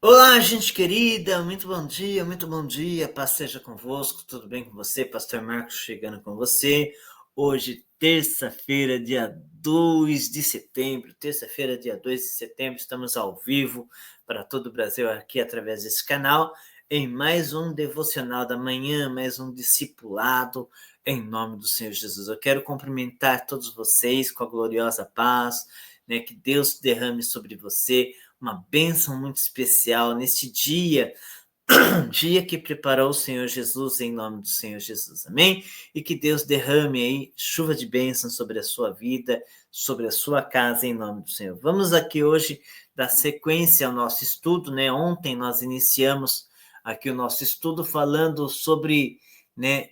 Olá, gente querida, muito bom dia, paz seja convosco, tudo bem com você? Pastor Marcos chegando com você. Hoje, terça-feira, dia 2 de setembro, estamos ao vivo para todo o Brasil aqui através desse canal, em mais um devocional da manhã, mais um discipulado, em nome do Senhor Jesus. Eu quero cumprimentar todos vocês com a gloriosa paz, né, que Deus derrame sobre você uma bênção muito especial neste dia, dia que preparou o Senhor Jesus, em nome do Senhor Jesus, amém? E que Deus derrame aí chuva de bênção sobre a sua vida, sobre a sua casa, em nome do Senhor. Vamos aqui hoje dar sequência ao nosso estudo, né? Ontem nós iniciamos aqui o nosso estudo falando sobre, né?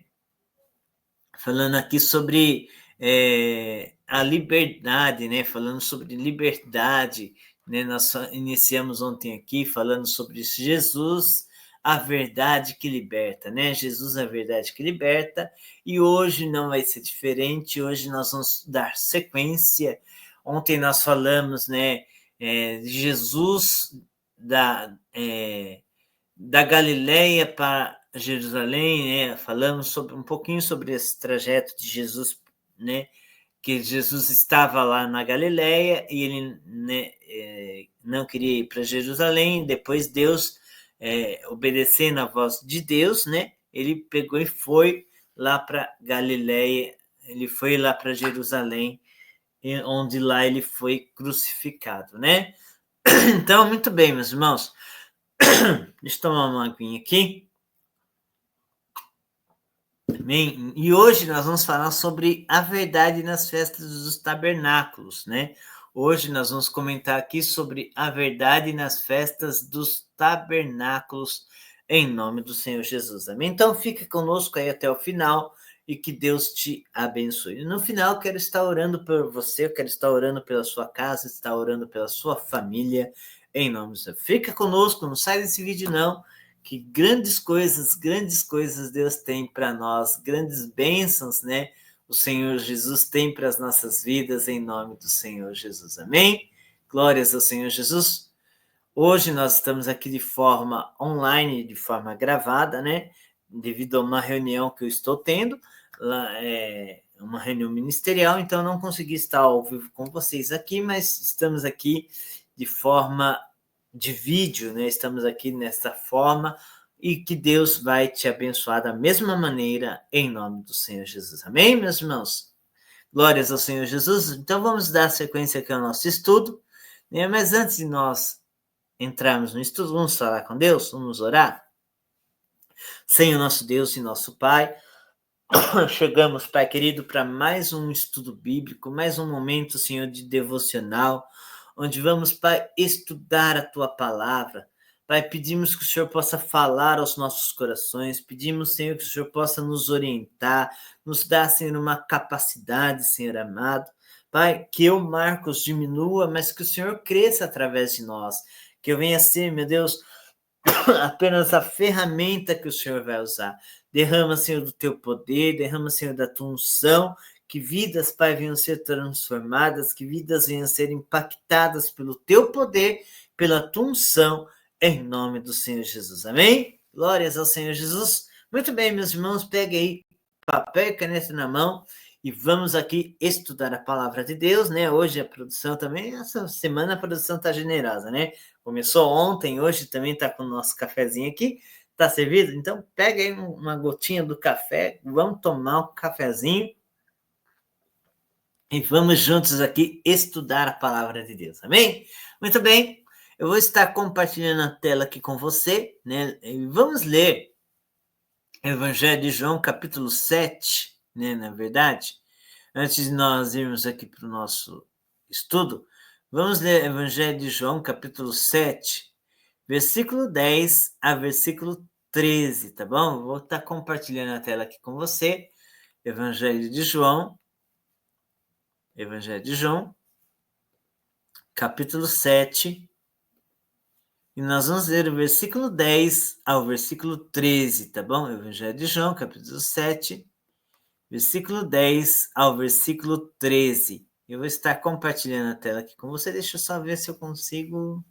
Falando aqui sobre a liberdade, né? Falando sobre liberdade, né? Nós iniciamos ontem aqui falando sobre Jesus, a verdade que liberta, né? Jesus, a verdade que liberta, e hoje não vai ser diferente. Hoje nós vamos dar sequência. Ontem nós falamos, né? De Jesus da Galileia para Jerusalém, né? Falamos sobre um pouquinho sobre esse trajeto de Jesus, né? Que Jesus estava lá na Galileia e ele, né, não queria ir para Jerusalém. Depois Deus, obedecendo a voz de Deus, né? Ele pegou e foi lá para Galileia. Ele foi lá para Jerusalém, onde lá ele foi crucificado, né? Então, muito bem, meus irmãos. Deixa eu tomar uma aguinha aqui. Amém? E hoje nós vamos falar sobre a verdade nas festas dos tabernáculos, né? Hoje nós vamos comentar aqui sobre a verdade nas festas dos tabernáculos, em nome do Senhor Jesus. Amém? Então fica conosco aí até o final e que Deus te abençoe. No final, eu quero estar orando por você, eu quero estar orando pela sua casa, estar orando pela sua família, em nome do Senhor. Fica conosco, não sai desse vídeo não, que grandes coisas Deus tem para nós, grandes bênçãos, né? O Senhor Jesus tem para as nossas vidas, em nome do Senhor Jesus. Amém? Glórias ao Senhor Jesus. Hoje nós estamos aqui de forma online, de forma gravada, né? Devido a uma reunião que eu estou tendo, lá, uma reunião ministerial, então não consegui estar ao vivo com vocês aqui, mas estamos aqui de forma de vídeo, né? Estamos aqui nessa forma e que Deus vai te abençoar da mesma maneira, em nome do Senhor Jesus. Amém, meus irmãos? Glórias ao Senhor Jesus. Então vamos dar sequência aqui ao nosso estudo, né? Mas antes de nós entrarmos no estudo, vamos falar com Deus, vamos orar. Senhor nosso Deus e nosso Pai, chegamos, Pai querido, para mais um estudo bíblico, mais um momento, Senhor, de devocional, onde vamos, Pai, estudar a Tua palavra. Pai, pedimos que o Senhor possa falar aos nossos corações, pedimos, Senhor, que o Senhor possa nos orientar, nos dar, Senhor, uma capacidade, Senhor amado. Pai, que eu, Marcos, diminua, mas que o Senhor cresça através de nós, que eu venha ser, meu Deus, apenas a ferramenta que o Senhor vai usar. Derrama, Senhor, do teu poder, derrama, Senhor, da tua unção, que vidas, Pai, venham ser transformadas, que vidas venham ser impactadas pelo teu poder, pela tua unção, em nome do Senhor Jesus. Amém? Glórias ao Senhor Jesus. Muito bem, meus irmãos, pegue aí papel e caneta na mão e vamos aqui estudar a palavra de Deus, né? Hoje a produção também, essa semana a produção está generosa, né? Começou ontem, hoje também está com o nosso cafezinho aqui, tá servido? Então pega aí uma gotinha do café, vamos tomar um cafezinho e vamos juntos aqui estudar a palavra de Deus, amém? Muito bem, eu vou estar compartilhando a tela aqui com você, né? E vamos ler Evangelho de João, capítulo 7, né? Na verdade, antes de nós irmos aqui para o nosso estudo, vamos ler Evangelho de João, capítulo 7, versículo 10 a versículo 13, tá bom? Vou estar compartilhando a tela aqui com você. Evangelho de João, capítulo 7, e nós vamos ler o versículo 10 ao versículo 13, tá bom? Evangelho de João, capítulo 7, versículo 10 ao versículo 13. Eu vou estar compartilhando a tela aqui com você. Deixa eu só ver se eu consigo.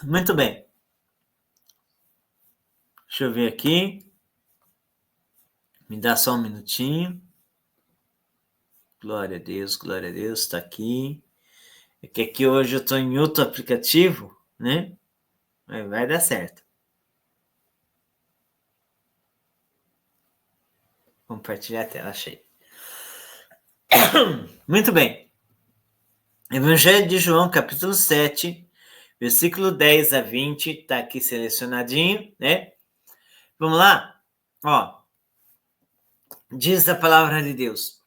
Muito bem. Deixa eu ver aqui. Me dá só um minutinho. Glória a Deus, está aqui. É que aqui hoje eu estou em outro aplicativo, né? Mas vai dar certo. Compartilhar a tela, achei. Muito bem. Evangelho de João, capítulo 7, versículo 10 a 20, está aqui selecionadinho, né? Vamos lá? Ó, diz a palavra de Deus.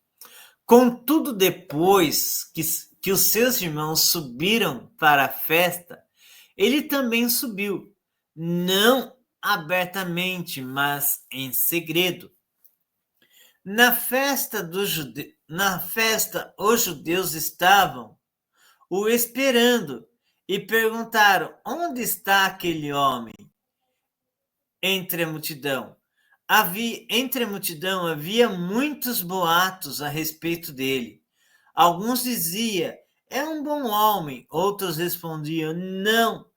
Contudo, depois que os seus irmãos subiram para a festa, ele também subiu, não abertamente, mas em segredo. Na festa, os judeus estavam o esperando e perguntaram: onde está aquele homem? Entre a multidão. Entre a multidão havia muitos boatos a respeito dele. Alguns diziam: é um bom homem. Outros respondiam: não,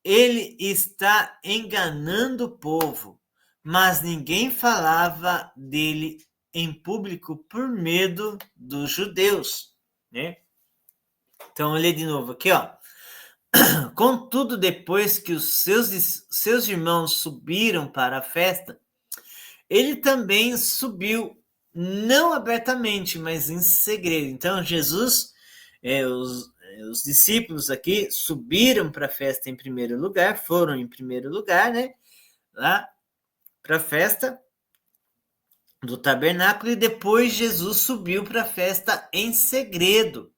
ele está enganando o povo. Mas ninguém falava dele em público por medo dos judeus, né? Então, olha de novo aqui, ó. Contudo, depois que os seus irmãos subiram para a festa, ele também subiu, não abertamente, mas em segredo. Então, Jesus, os discípulos aqui subiram para a festa em primeiro lugar, foram em primeiro lugar, né? Lá para a festa do tabernáculo, e depois Jesus subiu para a festa em segredo,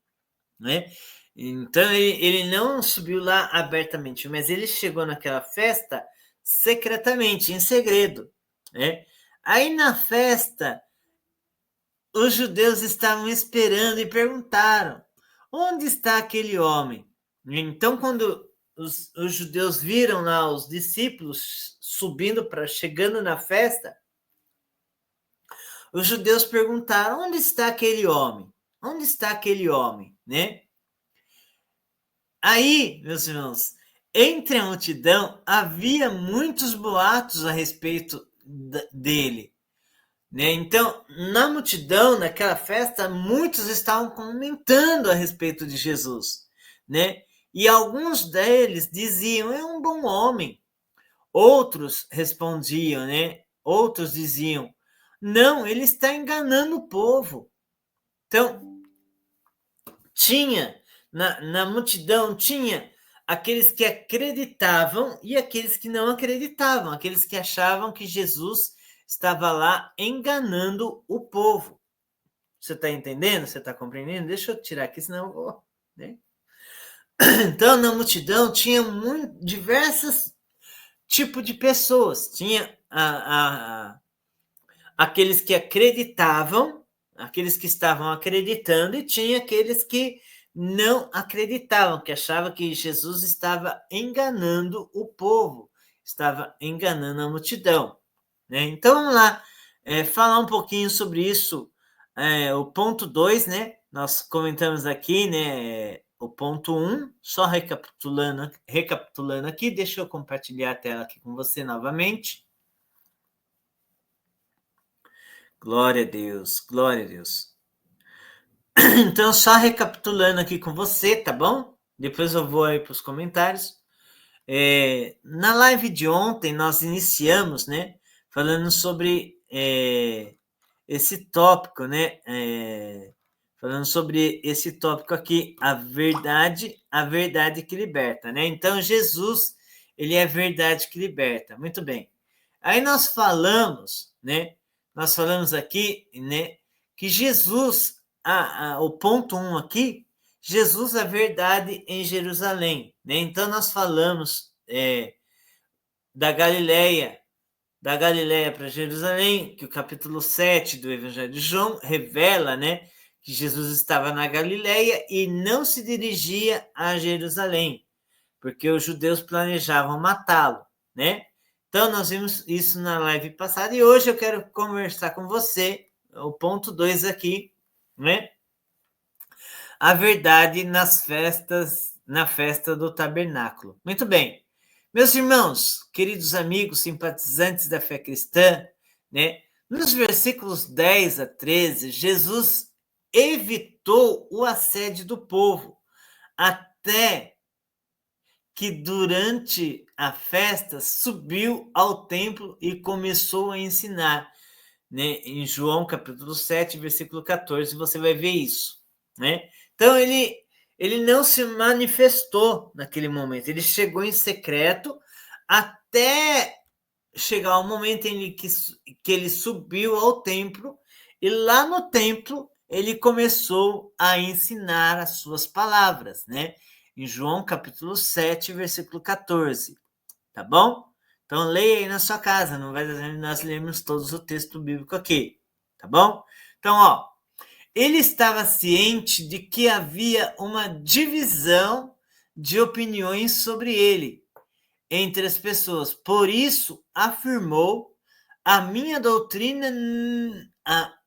né? Então ele não subiu lá abertamente, mas ele chegou naquela festa secretamente, em segredo, né? Aí na festa, os judeus estavam esperando e perguntaram: onde está aquele homem? Então, quando os judeus viram lá os discípulos chegando na festa, os judeus perguntaram: onde está aquele homem? Onde está aquele homem, né? Aí, meus irmãos, entre a multidão havia muitos boatos a respeito dele, né? Então, na multidão, naquela festa, muitos estavam comentando a respeito de Jesus, né? E alguns deles diziam: é um bom homem. Outros respondiam, né? Outros diziam: não, ele está enganando o povo. Então, tinha na multidão, tinha aqueles que acreditavam e aqueles que não acreditavam, aqueles que achavam que Jesus estava lá enganando o povo. Você está entendendo? Você está compreendendo? Deixa eu tirar aqui, senão eu vou, né? Então, na multidão tinha diversos tipos de pessoas. Tinha aqueles que acreditavam, aqueles que estavam acreditando, e tinha aqueles que não acreditavam, que achavam que Jesus estava enganando o povo, estava enganando a multidão, né? Então, vamos lá, falar um pouquinho sobre isso. O ponto 2, né? Nós comentamos aqui, né? O ponto 1, só recapitulando aqui, deixa eu compartilhar a tela aqui com você novamente. Glória a Deus, glória a Deus. Então, só recapitulando aqui com você, tá bom? Depois eu vou aí para os comentários. Na live de ontem, nós iniciamos, né? Falando sobre esse tópico, né? Falando sobre esse tópico aqui, a verdade que liberta, né? Então, Jesus, ele é a verdade que liberta. Muito bem. Aí nós falamos, né? Nós falamos aqui, né? Que Jesus, o ponto 1 aqui, Jesus, a verdade em Jerusalém, né? Então, nós falamos da Galileia para Jerusalém, que o capítulo 7 do Evangelho de João revela, né, que Jesus estava na Galileia e não se dirigia a Jerusalém, porque os judeus planejavam matá-lo, né? Então, nós vimos isso na live passada e hoje eu quero conversar com você, o ponto 2 aqui, né? A verdade nas festas na festa do tabernáculo. Muito bem. Meus irmãos, queridos amigos, simpatizantes da fé cristã, né? Nos versículos 10 a 13, Jesus evitou o assédio do povo, até que durante a festa subiu ao templo e começou a ensinar, né? Em João capítulo 7, versículo 14, você vai ver isso, né? Então ele não se manifestou naquele momento, ele chegou em secreto até chegar o momento em que ele subiu ao templo, e lá no templo ele começou a ensinar as suas palavras, né? Em João capítulo 7, versículo 14, tá bom? Então leia aí na sua casa, não vai nós lemos todos o texto bíblico aqui, tá bom? Então, ó, ele estava ciente de que havia uma divisão de opiniões sobre ele entre as pessoas. Por isso, afirmou: a minha doutrina,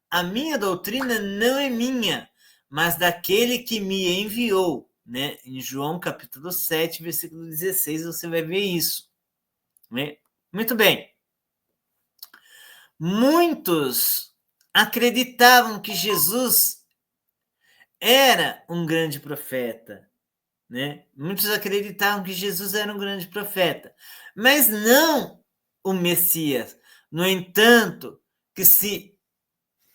a minha doutrina não é minha, mas daquele que me enviou. Né? Em João capítulo 7, versículo 16, você vai ver isso. Né? Muito bem. Muitos acreditavam que Jesus era um grande profeta, né? Muitos acreditavam que Jesus era um grande profeta, mas não o Messias. No entanto,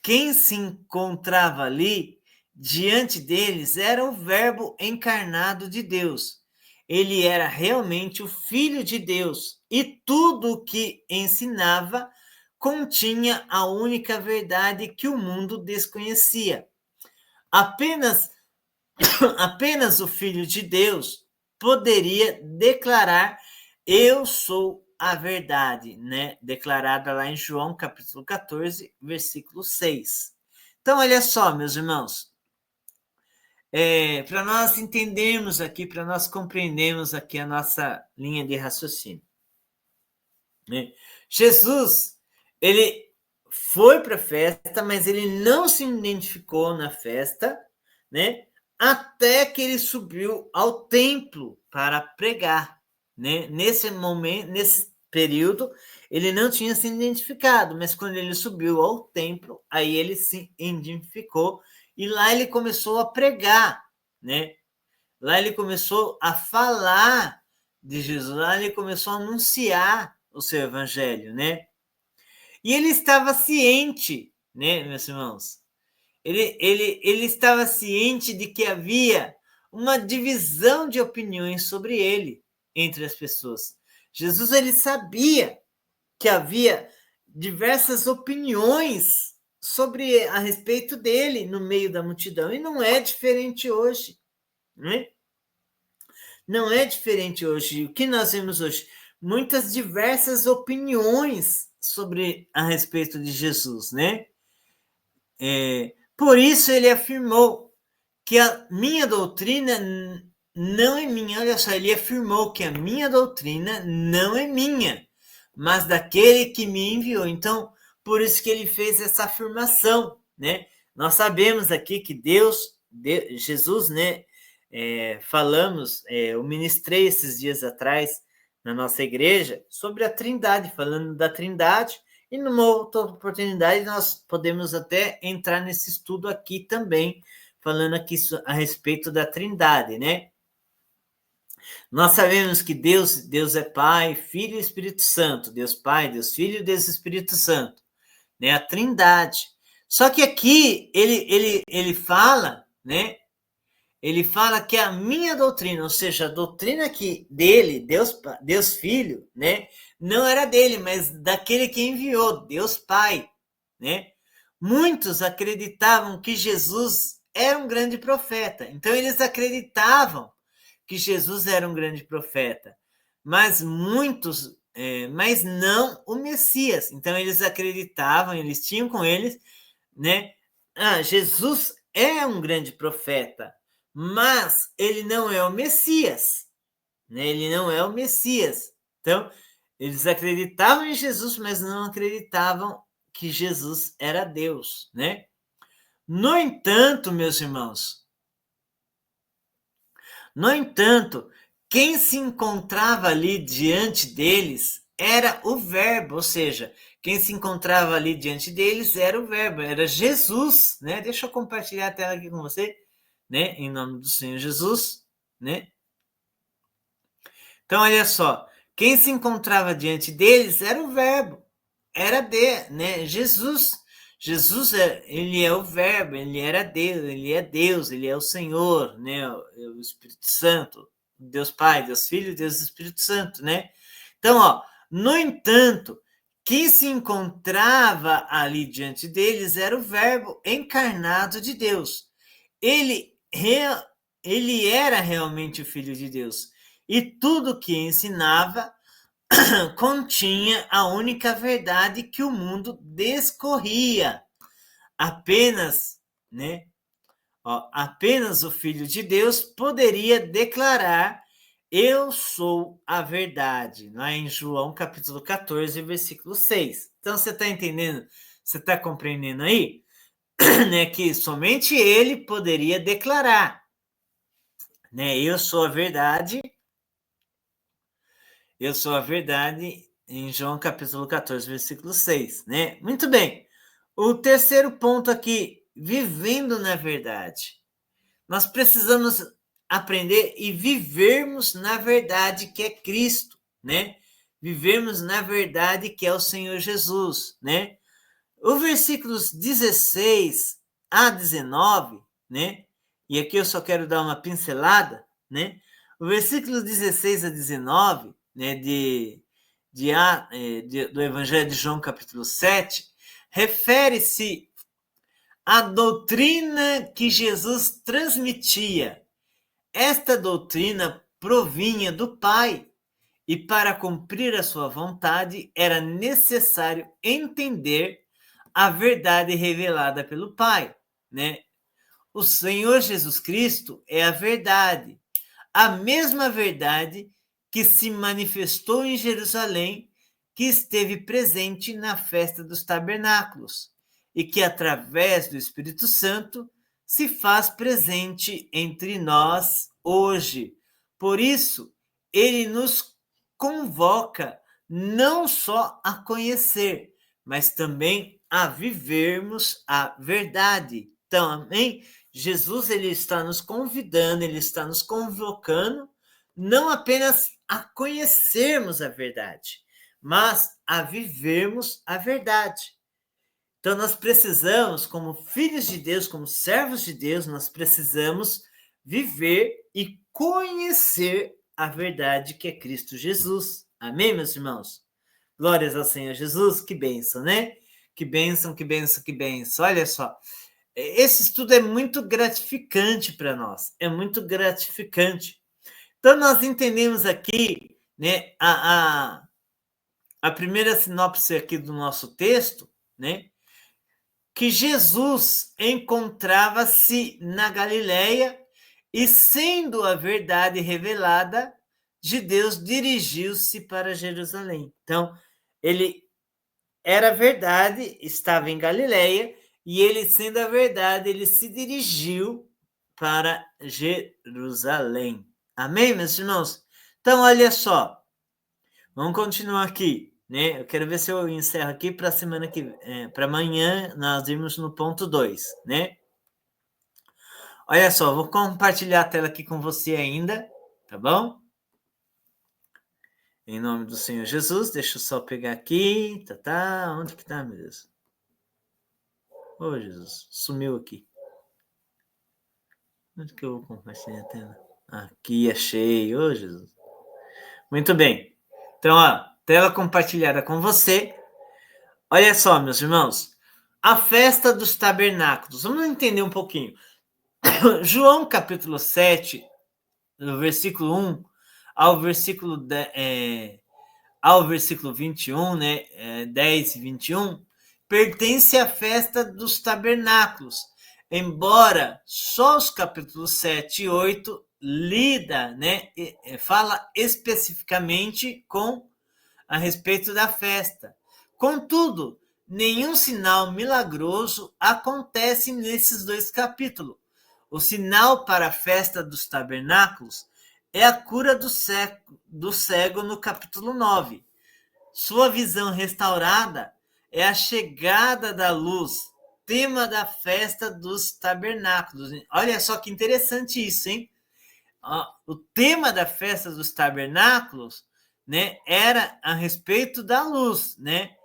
quem se encontrava ali diante deles era o Verbo encarnado de Deus. Ele era realmente o Filho de Deus, e tudo o que ensinava continha a única verdade que o mundo desconhecia. Apenas o Filho de Deus poderia declarar: eu sou a verdade, né? Declarada lá em João capítulo 14, versículo 6. Então, olha só, meus irmãos, para nós entendermos aqui, para nós compreendermos aqui a nossa linha de raciocínio, né? Jesus, ele foi para a festa, mas ele não se identificou na festa, né? Até que ele subiu ao templo para pregar, né? Nesse momento, nesse período, ele não tinha se identificado, mas quando ele subiu ao templo, aí ele se identificou, e lá ele começou a pregar, né? Lá ele começou a falar de Jesus, lá ele começou a anunciar o seu evangelho, né? E ele estava ciente, né, meus irmãos? Ele estava ciente de que havia uma divisão de opiniões sobre ele entre as pessoas. Jesus, ele sabia que havia diversas opiniões sobre a respeito dele no meio da multidão, e não é diferente hoje, né? Não é diferente hoje. O que nós vemos hoje? Muitas diversas opiniões sobre a respeito de Jesus, né? Por isso ele afirmou que a minha doutrina não é minha. Olha só, ele afirmou que a minha doutrina não é minha, mas daquele que me enviou. Então, por isso que ele fez essa afirmação, né? Nós sabemos aqui que Jesus, né? Falamos, eu ministrei esses dias atrás na nossa igreja sobre a Trindade, falando da Trindade, e numa outra oportunidade nós podemos até entrar nesse estudo aqui também, falando aqui a respeito da Trindade, né? Nós sabemos que Deus é Pai, Filho e Espírito Santo. Deus Pai, Deus Filho e Deus Espírito Santo, né? A Trindade. Só que aqui ele fala, né? Ele fala que a minha doutrina, ou seja, a doutrina que dele, Deus Filho, né? Não era dele, mas daquele que enviou, Deus Pai, né? Muitos acreditavam que Jesus era um grande profeta. Então eles acreditavam que Jesus era um grande profeta, mas mas não o Messias. Então eles acreditavam, eles tinham com eles, né? Jesus é um grande profeta, mas ele não é o Messias, né? Ele não é o Messias. Então eles acreditavam em Jesus, mas não acreditavam que Jesus era Deus, né? No entanto, meus irmãos, No entanto, quem se encontrava ali diante deles era o Verbo, ou seja, quem se encontrava ali diante deles era o Verbo, era Jesus, né? Deixa eu compartilhar a tela aqui com você, né? Em nome do Senhor Jesus, né? Então, olha só, quem se encontrava diante deles era o Verbo, né? Jesus. Jesus, ele é o Verbo, ele era Deus, ele é o Senhor, né? O Espírito Santo, Deus Pai, Deus Filho, Deus Espírito Santo, né? Então, ó, no entanto, quem se encontrava ali diante deles era o Verbo encarnado de Deus. Ele, ele era realmente o Filho de Deus. E tudo que ensinava continha a única verdade que o mundo descorria. Apenas, né? Apenas o Filho de Deus poderia declarar: eu sou a verdade, lá em João capítulo 14, versículo 6. Então, você está entendendo? Você está compreendendo aí? Né, que somente ele poderia declarar, né? Eu sou a verdade em João capítulo 14, versículo 6, né? Muito bem. O terceiro ponto aqui, vivendo na verdade. Nós precisamos aprender e vivermos na verdade que é Cristo, né? Vivermos na verdade que é o Senhor Jesus, né? O versículos 16 a 19, né? E aqui eu só quero dar uma pincelada, né? O versículo 16 a 19, né, do Evangelho de João, capítulo 7, refere-se à doutrina que Jesus transmitia. Esta doutrina provinha do Pai, e para cumprir a sua vontade era necessário entender a verdade revelada pelo Pai, né? O Senhor Jesus Cristo é a verdade, a mesma verdade que se manifestou em Jerusalém, que esteve presente na festa dos tabernáculos e que, através do Espírito Santo, se faz presente entre nós hoje. Por isso, ele nos convoca não só a conhecer, mas também a vivermos a verdade. Também Jesus, ele está nos convidando, ele está nos convocando não apenas a conhecermos a verdade, mas a vivermos a verdade. Então, nós precisamos, como filhos de Deus, como servos de Deus, nós precisamos viver e conhecer a verdade que é Cristo Jesus. Amém, meus irmãos? Glórias ao Senhor Jesus, que bênção, né? Que bênção, que bênção, que bênção. Olha só, esse estudo é muito gratificante para nós, é muito gratificante. Então, nós entendemos aqui, né, a primeira sinopse aqui do nosso texto, né, que Jesus encontrava-se na Galileia e, sendo a verdade revelada de Deus, dirigiu-se para Jerusalém. Então, ele era verdade, estava em Galileia, e ele, sendo a verdade, ele se dirigiu para Jerusalém. Amém, meus irmãos? Então, olha só, vamos continuar aqui, né? Eu quero ver se eu encerro aqui para semana que para amanhã nós irmos no ponto 2, né? Olha só, vou compartilhar a tela aqui com você ainda, tá bom? Em nome do Senhor Jesus, deixa eu só pegar aqui, onde que tá, meu Deus? Ô, Jesus, sumiu aqui. Onde que eu vou compartilhar a tela? Aqui, achei, ô, Jesus. Muito bem. Então, ó, tela compartilhada com você. Olha só, meus irmãos, a festa dos tabernáculos. Vamos entender um pouquinho. João capítulo 7, do versículo 1 ao versículo, ao versículo 21, né, 10 e 21, pertence à festa dos tabernáculos, embora só os capítulos 7 e 8 lida, né, fala especificamente a respeito da festa. Contudo, nenhum sinal milagroso acontece nesses dois capítulos. O sinal para a festa dos tabernáculos é a cura do cego no capítulo 9. Sua visão restaurada é a chegada da luz, tema da festa dos tabernáculos. Olha só que interessante isso, hein? O tema da festa dos tabernáculos, né, era a respeito da luz, né?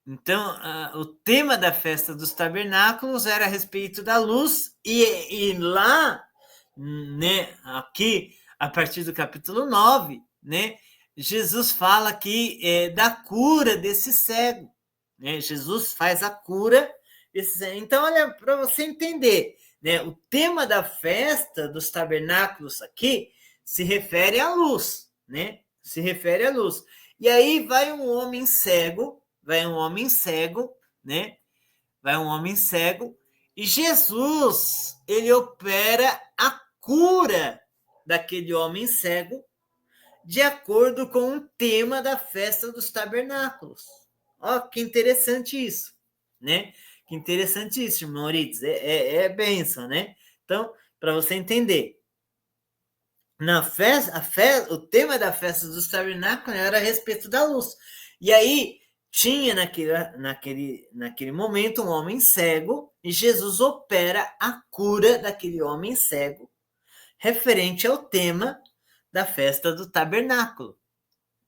Então, o tema da festa dos tabernáculos era a respeito da luz, e lá, né, aqui, a partir do capítulo 9, né, Jesus fala aqui da cura desse cego. Né? Jesus faz a cura desse cego. Então, olha, para você entender, né, o tema da festa dos tabernáculos aqui se refere à luz, né? Se refere à luz. E aí vai um homem cego, né? Vai um homem cego e Jesus, ele opera a cura daquele homem cego de acordo com o tema da festa dos tabernáculos. Ó, que interessante isso, né? Que interessante isso, irmão Orides. É bênção, né? Então, para você entender, na festa, o tema da festa dos tabernáculos era a respeito da luz. E aí tinha naquele momento um homem cego e Jesus opera a cura daquele homem cego referente ao tema da festa do tabernáculo.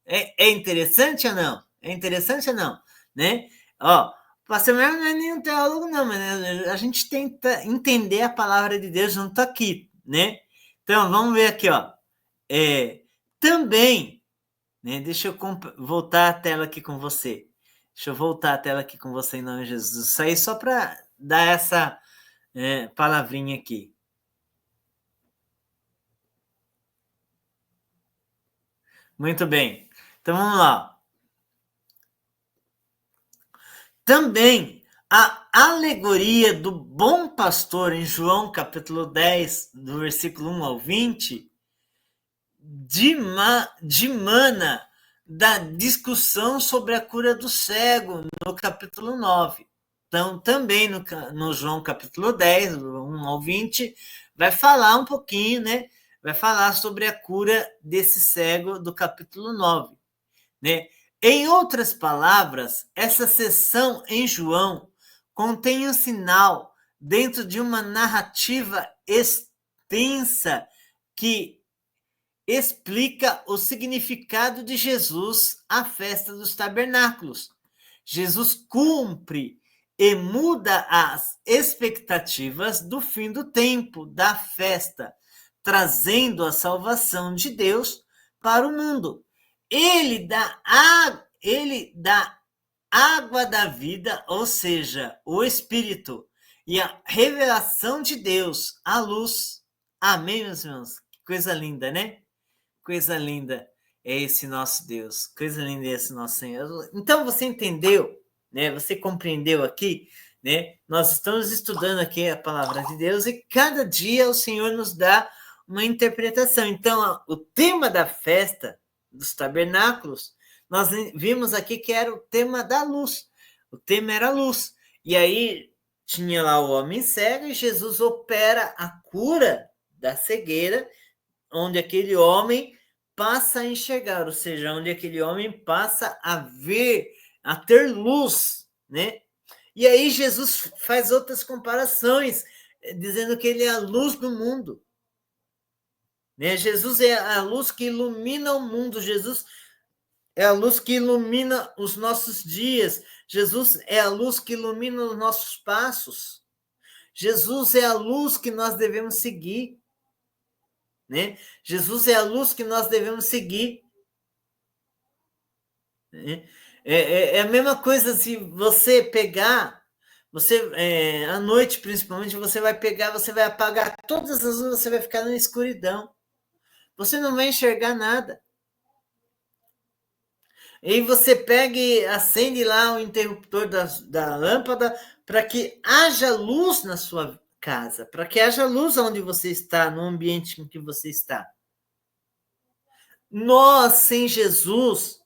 É interessante ou não? É interessante ou não? Né? Ó, o pastor Melo não é nenhum teólogo, não, mas a gente tenta entender a palavra de Deus junto aqui, né? Então, vamos ver aqui, ó. Também, né? Deixa eu voltar a tela aqui com você. Deixa eu voltar a tela aqui com você em nome de Jesus. Isso aí só para dar essa palavrinha aqui. Muito bem. Então, vamos lá. Também, a alegoria do bom pastor em João capítulo 10, do versículo 1 ao 20, dimana da discussão sobre a cura do cego no capítulo 9. Então, também no João capítulo 10, do 1 ao 20, vai falar um pouquinho, né? Vai falar sobre a cura desse cego do capítulo 9, né? Em outras palavras, essa seção em João contém um sinal dentro de uma narrativa extensa que explica o significado de Jesus à festa dos tabernáculos. Jesus cumpre e muda as expectativas do fim do tempo, da festa, trazendo a salvação de Deus para o mundo. Ele dá água da vida, ou seja, o Espírito, e a revelação de Deus, a luz. Amém, meus irmãos? Que coisa linda, né? Coisa linda é esse nosso Deus. Coisa linda é esse nosso Senhor. Então, você entendeu, né? Você compreendeu aqui, né? Nós estamos estudando aqui a palavra de Deus e cada dia o Senhor nos dá uma interpretação. Então, o tema da festa dos tabernáculos, nós vimos aqui que era o tema da luz. O tema era a luz. E aí tinha lá o homem cego e Jesus opera a cura da cegueira, onde aquele homem passa a enxergar, ou seja, onde aquele homem passa a ver, a ter luz, né? E aí Jesus faz outras comparações, dizendo que ele é a luz do mundo. Né? Jesus é a luz que ilumina o mundo, Jesus é a luz que ilumina os nossos dias, Jesus é a luz que ilumina os nossos passos, Jesus é a luz que nós devemos seguir. Né? Jesus é a luz que nós devemos seguir. Né? É a mesma coisa se você pegar, à noite principalmente, você vai pegar, você vai apagar todas as luzes, você vai ficar na escuridão. Você não vai enxergar nada. E você pega e acende lá o interruptor da lâmpada para que haja luz na sua casa, para que haja luz onde você está, no ambiente em que você está. Nós, sem Jesus,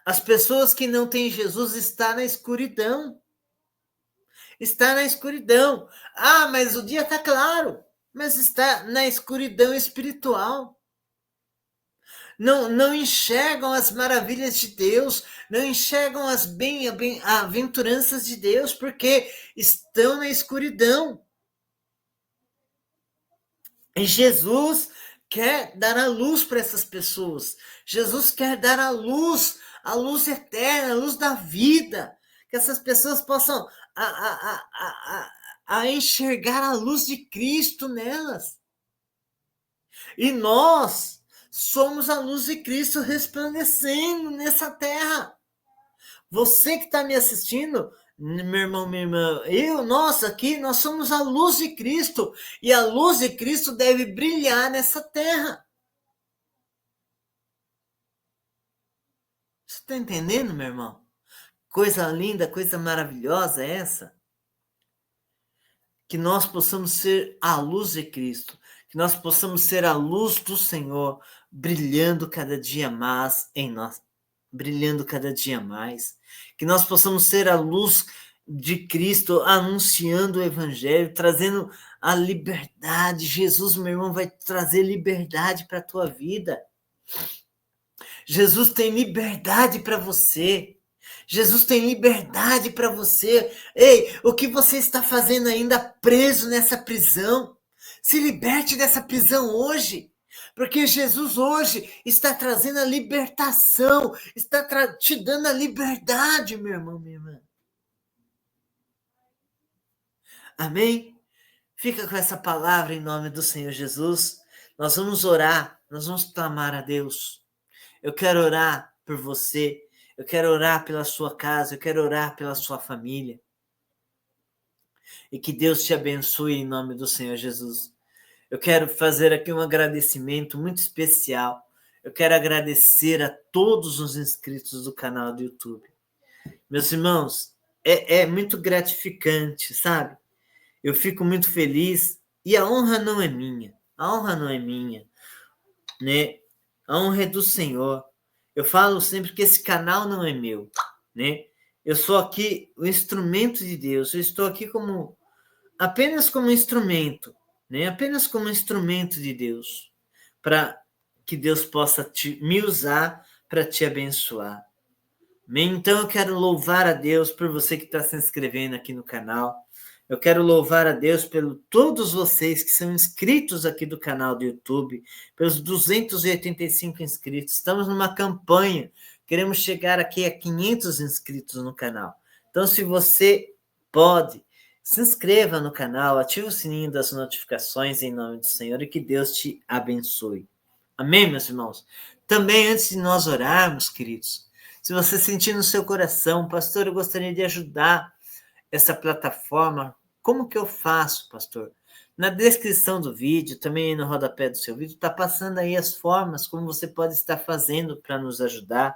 as pessoas que não têm Jesus estão na escuridão. Está na escuridão. Ah, mas o dia está claro. mas está na escuridão espiritual. Não enxergam as maravilhas de Deus, não enxergam as bem-aventuranças de Deus, porque estão na escuridão. E Jesus quer dar a luz para essas pessoas. Jesus quer dar a luz eterna, a luz da vida. Que essas pessoas possam a enxergar a luz de Cristo nelas. E nós somos a luz de Cristo resplandecendo nessa terra. Você que está me assistindo, meu irmão, minha irmã, nós aqui, nós somos a luz de Cristo. E a luz de Cristo deve brilhar nessa terra. Você está entendendo, meu irmão? Coisa linda, coisa maravilhosa é essa. Que nós possamos ser a luz de Cristo. Que nós possamos ser a luz do Senhor, brilhando cada dia mais em nós. Brilhando cada dia mais. Que nós possamos ser a luz de Cristo, anunciando o Evangelho, trazendo a liberdade. Jesus, meu irmão, vai trazer liberdade para a tua vida. Jesus tem liberdade para você. Jesus tem liberdade para você. Ei, o que você está fazendo ainda preso nessa prisão? Se liberte dessa prisão hoje. Porque Jesus hoje está trazendo a libertação, está te dando a liberdade, meu irmão, minha irmã. Amém? Fica com essa palavra em nome do Senhor Jesus. Nós vamos orar, nós vamos clamar a Deus. Eu quero orar por você, eu quero orar pela sua casa, eu quero orar pela sua família. E que Deus te abençoe em nome do Senhor Jesus. Eu quero fazer aqui um agradecimento muito especial. Eu quero agradecer a todos os inscritos do canal do YouTube. Meus irmãos, é muito gratificante, sabe? Eu fico muito feliz e a honra não é minha. A honra não é minha, né? A honra é do Senhor. Eu falo sempre que esse canal não é meu, né? Eu sou aqui o instrumento de Deus. Eu estou aqui apenas como instrumento, né? Apenas como instrumento de Deus, para que Deus possa me usar para te abençoar. Então eu quero louvar a Deus por você que está se inscrevendo aqui no canal. Eu quero louvar a Deus por todos vocês que são inscritos aqui do canal do YouTube, pelos 285 inscritos. Estamos numa campanha, queremos chegar aqui a 500 inscritos no canal. Então, se você pode, se inscreva no canal, ative o sininho das notificações em nome do Senhor e que Deus te abençoe. Amém, meus irmãos? Também, antes de nós orarmos, queridos, se você sentir no seu coração, pastor, eu gostaria de ajudar essa plataforma, como que eu faço, pastor? Na descrição do vídeo, também no rodapé do seu vídeo, está passando aí as formas como você pode estar fazendo para nos ajudar.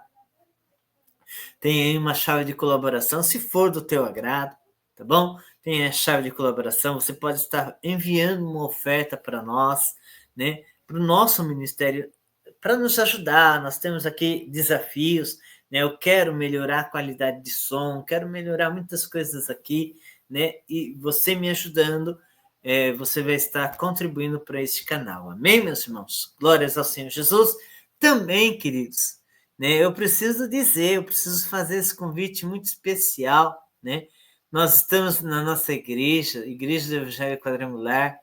Tem aí uma chave de colaboração, se for do teu agrado, tá bom? Tem a chave de colaboração, você pode estar enviando uma oferta para nós, né? Para o nosso ministério, para nos ajudar. Nós temos aqui desafios, né? Eu quero melhorar a qualidade de som, quero melhorar muitas coisas aqui, né? E você me ajudando, você vai estar contribuindo para este canal. Amém, meus irmãos? Glórias ao Senhor Jesus. Também, queridos, né? Eu preciso fazer esse convite muito especial, né? Nós estamos na nossa igreja do Evangelho Quadrangular,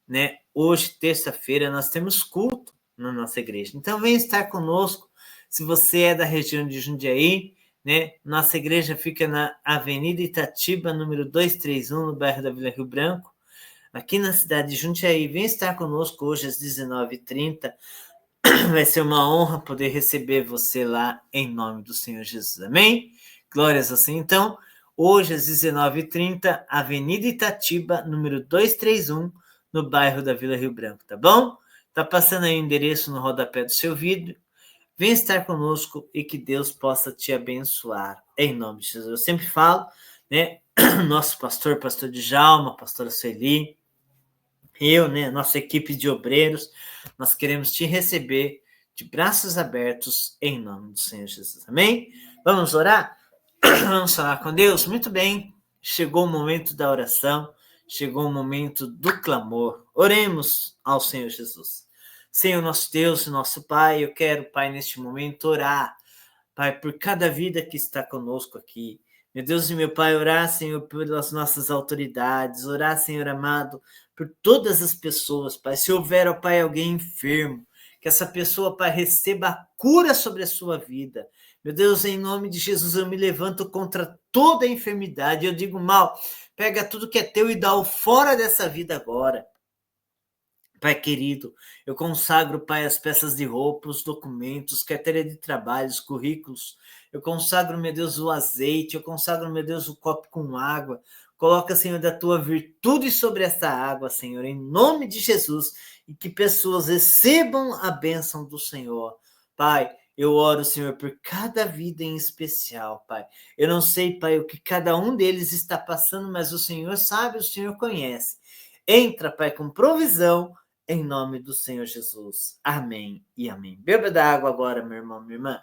né? Hoje, terça-feira, nós temos culto na nossa igreja. Então, venha estar conosco. Se você é da região de Jundiaí, né? Nossa igreja fica na Avenida Itatiba, número 231, no bairro da Vila Rio Branco, aqui na cidade de Jundiaí. Venha estar conosco hoje às 19h30. Vai ser uma honra poder receber você lá em nome do Senhor Jesus. Amém? Glórias assim. Então, hoje às 19h30, Avenida Itatiba, número 231, no bairro da Vila Rio Branco, tá bom? Tá passando aí o endereço no rodapé do seu vídeo. Vem estar conosco e que Deus possa te abençoar, em nome de Jesus. Eu sempre falo, né? Nosso pastor Djalma, pastora Sueli, eu, né? Nossa equipe de obreiros, nós queremos te receber de braços abertos, em nome do Senhor Jesus. Amém? Vamos orar? Vamos falar com Deus? Muito bem. Chegou o momento da oração, chegou o momento do clamor. Oremos ao Senhor Jesus. Senhor, nosso Deus e nosso Pai, eu quero, Pai, neste momento orar, Pai, por cada vida que está conosco aqui. Meu Deus e meu Pai, orar, Senhor, pelas nossas autoridades, orar, Senhor amado, por todas as pessoas, Pai. Se houver, ó Pai, alguém enfermo, que essa pessoa, Pai, receba a cura sobre a sua vida. Meu Deus, em nome de Jesus, eu me levanto contra toda a enfermidade. Eu digo, mal, pega tudo que é teu e dá-o fora dessa vida agora. Pai querido, eu consagro, Pai, as peças de roupa, os documentos, carteira de trabalho, os currículos. Eu consagro, meu Deus, o azeite. Eu consagro, meu Deus, o copo com água. Coloca, Senhor, da tua virtude sobre essa água, Senhor, em nome de Jesus, e que pessoas recebam a bênção do Senhor. Pai, eu oro, Senhor, por cada vida em especial, Pai. Eu não sei, Pai, o que cada um deles está passando, mas o Senhor sabe, o Senhor conhece. Entra, Pai, com provisão, em nome do Senhor Jesus. Amém e amém. Beba da água agora, meu irmão, minha irmã.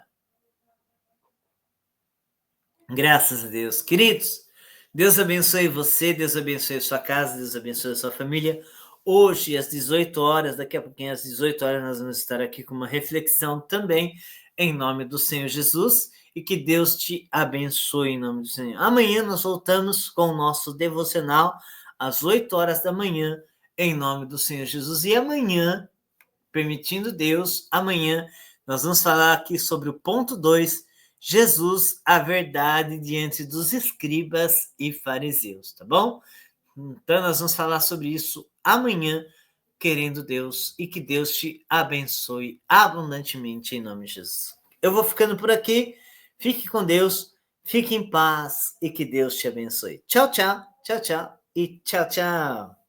Graças a Deus. Queridos, Deus abençoe você, Deus abençoe a sua casa, Deus abençoe a sua família. Hoje, às 18 horas, daqui a pouquinho, às 18 horas, nós vamos estar aqui com uma reflexão também, em nome do Senhor Jesus, e que Deus te abençoe em nome do Senhor. Amanhã nós voltamos com o nosso devocional, às 8 horas da manhã, em nome do Senhor Jesus. E amanhã, permitindo Deus, amanhã nós vamos falar aqui sobre o ponto 2, Jesus, a verdade diante dos escribas e fariseus, tá bom? Então nós vamos falar sobre isso amanhã, querendo Deus, e que Deus te abençoe abundantemente em nome de Jesus. Eu vou ficando por aqui, fique com Deus, fique em paz e que Deus te abençoe. Tchau, tchau, tchau, tchau e tchau, tchau.